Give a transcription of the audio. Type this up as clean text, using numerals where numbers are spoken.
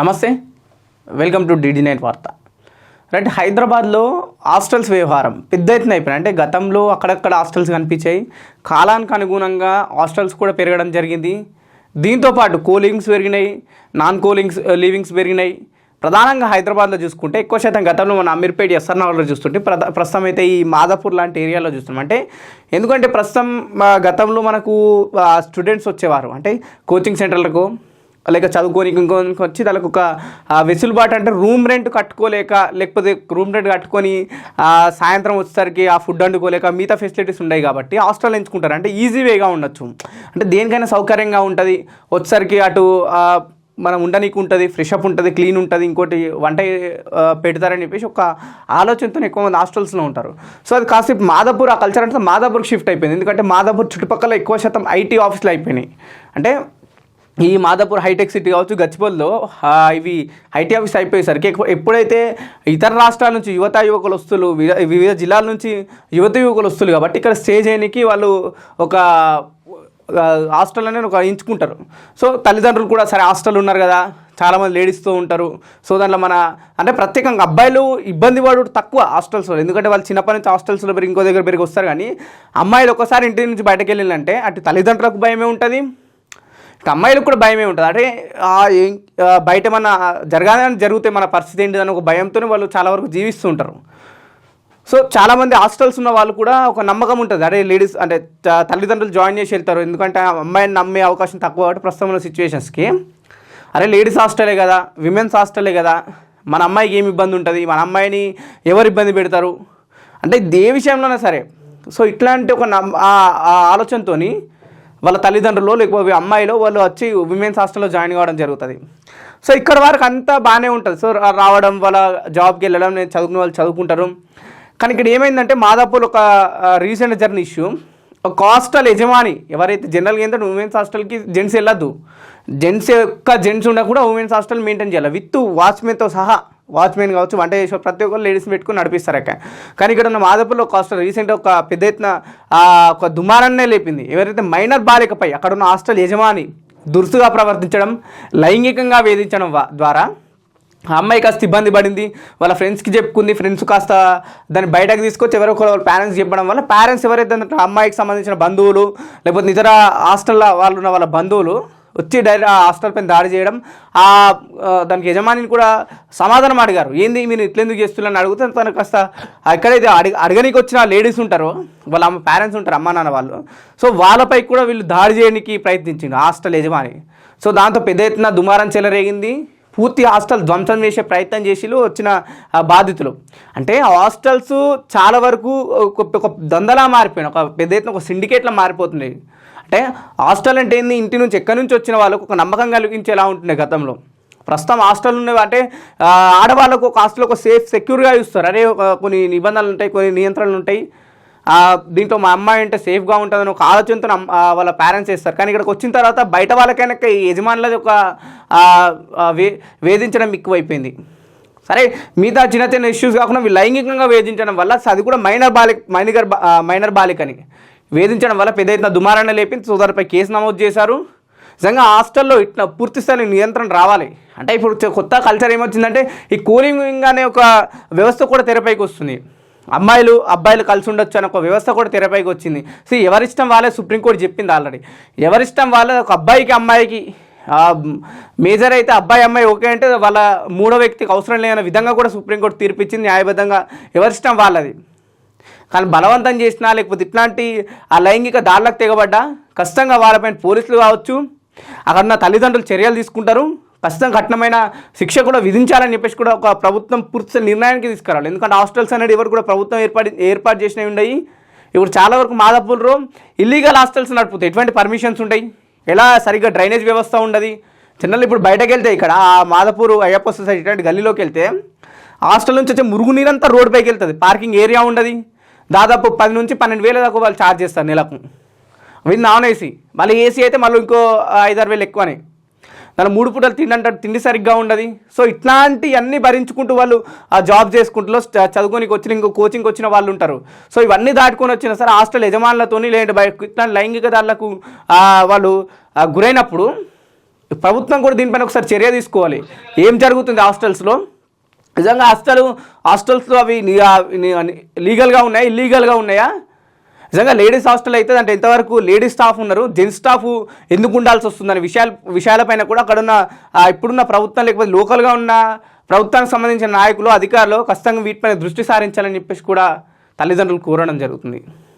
నమస్తే, welcome to DD9 వార్త. Right, హైదరాబాద్లో హాస్టల్స్ వ్యవహారం పెద్ద ఎత్తున అయిపోయినాయి. అంటే గతంలో అక్కడక్కడ హాస్టల్స్ కనిపించాయి, కాలానికి అనుగుణంగా హాస్టల్స్ కూడా పెరగడం జరిగింది. దీంతోపాటు కోలింగ్స్ పెరిగినాయి, నాన్ కోలింగ్స్ లివింగ్స్ పెరిగినాయి. ప్రధానంగా హైదరాబాద్లో చూసుకుంటే ఎక్కువ శాతం గతంలో మన అమీర్పేట ఎస్ఆర్ నగర్లో చూస్తుంటే ప్రస్తుతం అయితే ఈ మాదాపూర్ లాంటి ఏరియాలో చూస్తున్నాం. అంటే ఎందుకంటే ప్రస్తుతం గతంలో మనకు స్టూడెంట్స్ వచ్చేవారు, అంటే కోచింగ్ సెంటర్లకు లేక చదువుకొని ఇంకొక వచ్చి దానికి ఒక వెసులుబాటు, అంటే రూమ్ రెంట్ కట్టుకోలేక లేకపోతే రూమ్ రెంట్ కట్టుకొని సాయంత్రం వచ్చేసరికి ఆ ఫుడ్ వండుకోలేక మిగతా ఫెసిలిటీస్ ఉన్నాయి కాబట్టి హాస్టల్ ఎంచుకుంటారు. అంటే ఈజీ వేగా ఉండొచ్చు, అంటే దేనికైనా సౌకర్యంగా ఉంటుంది. వచ్చేసరికి అటు మనం ఉండనీకి ఉంటుంది, ఫ్రెషప్ ఉంటుంది, క్లీన్ ఉంటుంది, ఇంకోటి వంట పెడతారని చెప్పేసి ఒక ఆలోచనతో ఎక్కువ మంది హాస్టల్స్లో ఉంటారు. సో అది కాసేపు మాదాపూర్, ఆ కల్చర్ అంటే మాదాపూర్కి షిఫ్ట్ అయిపోయింది. ఎందుకంటే మాదాపూర్ చుట్టుపక్కల ఎక్కువ శాతం ఐటీ ఆఫీసులు అయిపోయినాయి. అంటే ఈ మాదాపూర్ హైటెక్ సిటీ కావచ్చు, గచ్చిబౌలిలో ఇవి ఐటీ ఆఫీస్ అయిపోయేసరికి ఎప్పుడైతే ఇతర రాష్ట్రాల నుంచి యువకులు వస్తులు, వివిధ జిల్లాల నుంచి యువకులు వస్తులు కాబట్టి ఇక్కడ స్టే చేయడానికి వాళ్ళు ఒక హాస్టల్ అనేది ఒక ఎంచుకుంటారు. సో తల్లిదండ్రులు కూడా సరే హాస్టల్ ఉన్నారు కదా, చాలామంది లేడీస్తో ఉంటారు. సో దాంట్లో అంటే ప్రత్యేకంగా అబ్బాయిలు ఇబ్బంది పడు తక్కువ హాస్టల్స్లో, ఎందుకంటే వాళ్ళు చిన్నప్పటి నుంచి హాస్టల్స్లో పెరిగి ఇంకో దగ్గర పెరిగి వస్తారు. కానీ అమ్మాయిలు ఒకసారి ఇంటి నుంచి బయటకు వెళ్ళిందంటే అటు తల్లిదండ్రులకు భయమే ఉంటుంది, అమ్మాయిలకు కూడా భయమే ఉంటుంది. అంటే బయట ఏమన్నా జరిగితే మన పరిస్థితి ఏంటిదని ఒక భయంతో వాళ్ళు చాలా వరకు జీవిస్తూ ఉంటారు. సో చాలామంది హాస్టల్స్ ఉన్న వాళ్ళు కూడా ఒక నమ్మకం ఉంటుంది, అరే లేడీస్ అంటే తల్లిదండ్రులు జాయిన్ చేసి వెళ్తారు, ఎందుకంటే అమ్మాయిని నమ్మే అవకాశం తక్కువ కాబట్టి ప్రస్తుతం ఉన్న సిచ్యువేషన్స్కి అరే లేడీస్ హాస్టలే కదా, విమెన్స్ హాస్టలే కదా, మన అమ్మాయికి ఏమి ఇబ్బంది ఉంటుంది, మన అమ్మాయిని ఎవరు ఇబ్బంది పెడతారు అంటే ఏ విషయంలోనే సరే. సో ఇట్లాంటి ఒక ఆలోచనతో వాళ్ళ తల్లిదండ్రులు లేకపోతే అమ్మాయిలో వాళ్ళు వచ్చి విమెన్స్ హాస్టల్లో జాయిన్ కావడం జరుగుతుంది. సో ఇక్కడ వరకు అంతా బాగానే ఉంటుంది. సో రావడం, వాళ్ళ జాబ్కి వెళ్ళడం, నేను చదువుకునే వాళ్ళు చదువుకుంటారు. కానీ ఇక్కడ ఏమైందంటే మాదాపూర్ ఒక రీసెంట్ జరిగిన ఇష్యూ, ఒక హాస్టల్ యజమాని ఎవరైతే జనరల్గా ఏంటంటే ఉమెన్స్ హాస్టల్కి జెంట్స్ వెళ్ళొద్దు, జెంట్స్ ఉన్నా కూడా ఉమెన్స్ హాస్టల్ మెయింటైన్ చేయాలి విత్ వాచ్మెన్తో సహా. వాచ్మెన్ కావచ్చు, వంట చేసే ప్రతి ఒక్కరు లేడీస్ పెట్టుకుని నడిపిస్తారు అక్కడ. కానీ ఇక్కడ ఉన్న మాదాపూర్లో ఒక హాస్టల్ రీసెంట్గా ఒక పెద్ద ఎత్తున ఒక దుమారాన్నే లేపింది. ఎవరైతే మైనర్ బాలికపై అక్కడ ఉన్న హాస్టల్ యజమాని దురుసుగా ప్రవర్తించడం, లైంగికంగా వేధించడం ద్వారా ఆ అమ్మాయి కాస్త ఇబ్బంది పడింది. వాళ్ళ ఫ్రెండ్స్కి చెప్పుకుంది, ఫ్రెండ్స్ కాస్త దాన్ని బయటకు తీసుకొచ్చి ఎవరో వాళ్ళ పేరెంట్స్ చెప్పడం వల్ల పేరెంట్స్ ఎవరైతే అమ్మాయికి సంబంధించిన బంధువులు లేకపోతే ఇతర హాస్టల్లో వాళ్ళు ఉన్న వాళ్ళ బంధువులు వచ్చి డైరెక్ట్ ఆ హాస్టల్ పైన దాడి చేయడం, దానికి యజమానిని కూడా సమాధానం అడిగారు, ఏంది మీరు ఇట్లెందుకు చేస్తున్నారని అడిగితే తను కాస్త ఎక్కడైతే అడగనికి వచ్చిన లేడీస్ ఉంటారో వాళ్ళ పేరెంట్స్ ఉంటారు, అమ్మ నాన్న వాళ్ళు, సో వాళ్ళపై కూడా వీళ్ళు దాడి చేయడానికి ప్రయత్నించింది హాస్టల్ యజమాని. సో దాంతో పెద్ద ఎత్తున దుమారం చెలరేగింది. పూర్తి హాస్టల్ ధ్వంసం చేసే ప్రయత్నం చేసి వచ్చిన బాధితులు. అంటే హాస్టల్స్ చాలా వరకు ఒక దందలా మారిపోయినాయి, ఒక పెద్ద ఎత్తున ఒక సిండికేట్లా మారిపోతున్నాయి. అంటే హాస్టల్ అంటే ఏంది, ఇంటి నుంచి ఎక్కడి నుంచి వచ్చిన వాళ్ళకు ఒక నమ్మకం కలిగించేలా ఉంటుండే గతంలో. ప్రస్తుతం హాస్టల్ ఉన్నవి అంటే ఆడవాళ్ళకు ఒక హాస్టల్ ఒక సెక్యూర్గా చూస్తారు, అరే కొన్ని నిబంధనలు ఉంటాయి, కొన్ని నియంత్రణలు ఉంటాయి, దీంట్లో మా అమ్మాయి అంటే సేఫ్గా ఉంటుందని ఒక ఆలోచనతో వాళ్ళ పేరెంట్స్ చేస్తారు. కానీ ఇక్కడికి వచ్చిన తర్వాత బయట వాళ్ళకైనా యజమానులది ఒక వేధించడం ఎక్కువైపోయింది. సరే మిగతా చిన్న చిన్న ఇష్యూస్ కాకుండా వీళ్ళు లైంగికంగా వేధించడం వల్ల, అది కూడా మైనర్ బాలికని వేధించడం వల్ల పెద్ద ఎత్తున దుమారాన్ని లేపింది. సోదరుపై కేసు నమోదు చేశారు. నిజంగా హాస్టల్లో ఇట్లా పూర్తి స్థాయి నియంత్రణ రావాలి. అంటే ఇప్పుడు కొత్త కల్చర్ ఏమొచ్చిందంటే ఈ కూలింగ్ అనే ఒక వ్యవస్థ కూడా తెరపైకి వస్తుంది. అబ్బాయిలు కలిసి ఉండొచ్చు అనే ఒక వ్యవస్థ కూడా తెరపైకి వచ్చింది. సో ఎవరిష్టం వాళ్ళే, సుప్రీంకోర్టు చెప్పింది ఆల్రెడీ, ఎవరిష్టం వాళ్ళే. ఒక అబ్బాయికి అమ్మాయికి మేజర్ అయితే అబ్బాయి అమ్మాయి ఓకే అంటే వాళ్ళ మూడో వ్యక్తికి అవసరం లేని విధంగా కూడా సుప్రీంకోర్టు తీర్పిచ్చింది న్యాయబద్ధంగా. ఎవరిష్టం వాళ్ళది. కానీ బలవంతం చేసినా లేకపోతే ఇట్లాంటి ఆ లైంగిక దాడులకు తెగబడ్డా ఖచ్చితంగా వాళ్ళపైన పోలీసులు కావచ్చు, అక్కడ ఉన్న తల్లిదండ్రులు చర్యలు తీసుకుంటారు. ఖచ్చితంగా కఠినమైన శిక్ష కూడా విధించాలని చెప్పేసి కూడా ఒక ప్రభుత్వం పూర్తి నిర్ణయానికి తీసుకురావాలి. ఎందుకంటే హాస్టల్స్ అనేది ఎవరు కూడా ప్రభుత్వం ఏర్పాటు చేసినవి ఉన్నాయి. ఇప్పుడు చాలా వరకు మాదాపూర్లో ఇల్లీగల్ హాస్టల్స్ నడుపుతాయి, ఎటువంటి పర్మిషన్స్ ఉంటాయి, ఎలా సరిగ్గా డ్రైనేజ్ వ్యవస్థ ఉండదు. జనరల్ ఇప్పుడు బయటకు వెళ్తే ఇక్కడ మాదాపూర్ అయ్యప్ప సొసైటీ ఇటువంటి గల్లీలోకి వెళ్తే హాస్టల్ నుంచి వచ్చే మురుగునీరంతా రోడ్డు పైకి వెళ్తుంది, పార్కింగ్ ఏరియా ఉండదు. దాదాపు 10,000 నుంచి 12,000 దాకా వాళ్ళు ఛార్జ్ చేస్తారు నెలకు, విత్ నాన్ ఏసీ. మళ్ళీ ఏసీ అయితే మళ్ళీ ఇంకో 5-6 ఎక్కువనే. దాని 3 పూటలు తిండి సరిగ్గా ఉండదు. సో ఇట్లాంటివన్నీ భరించుకుంటూ వాళ్ళు ఆ జాబ్ చేసుకుంటూ చదువుకోనికి వచ్చిన ఇంకో కోచింగ్కి వచ్చిన వాళ్ళు ఉంటారు. సో ఇవన్నీ దాటుకొని వచ్చిన సరే హాస్టల్ యజమానులతో లేదంటే ఇట్లాంటి లైంగిక దాడులకు వాళ్ళు గురైనప్పుడు ప్రభుత్వం కూడా దీనిపైన ఒకసారి చర్య తీసుకోవాలి. ఏం జరుగుతుంది హాస్టల్స్లో, నిజంగా హాస్టల్స్లో అవి లీగల్గా ఉన్నాయా, ఇల్లీగల్గా ఉన్నాయా? నిజంగా లేడీస్ హాస్టల్ అయితే అంటే ఎంతవరకు లేడీస్ స్టాఫ్ ఉన్నారు, జెంట్స్ స్టాఫ్ ఎందుకు ఉండాల్సి వస్తుందనే విషయాలపైన కూడా అక్కడున్న ఇప్పుడున్న ప్రభుత్వం లేకపోతే లోకల్గా ఉన్న ప్రభుత్వానికి సంబంధించిన నాయకులు, అధికారులు ఖచ్చితంగా వీటిపైన దృష్టి సారించాలని చెప్పేసి కూడా తల్లిదండ్రులు కోరడం జరుగుతుంది.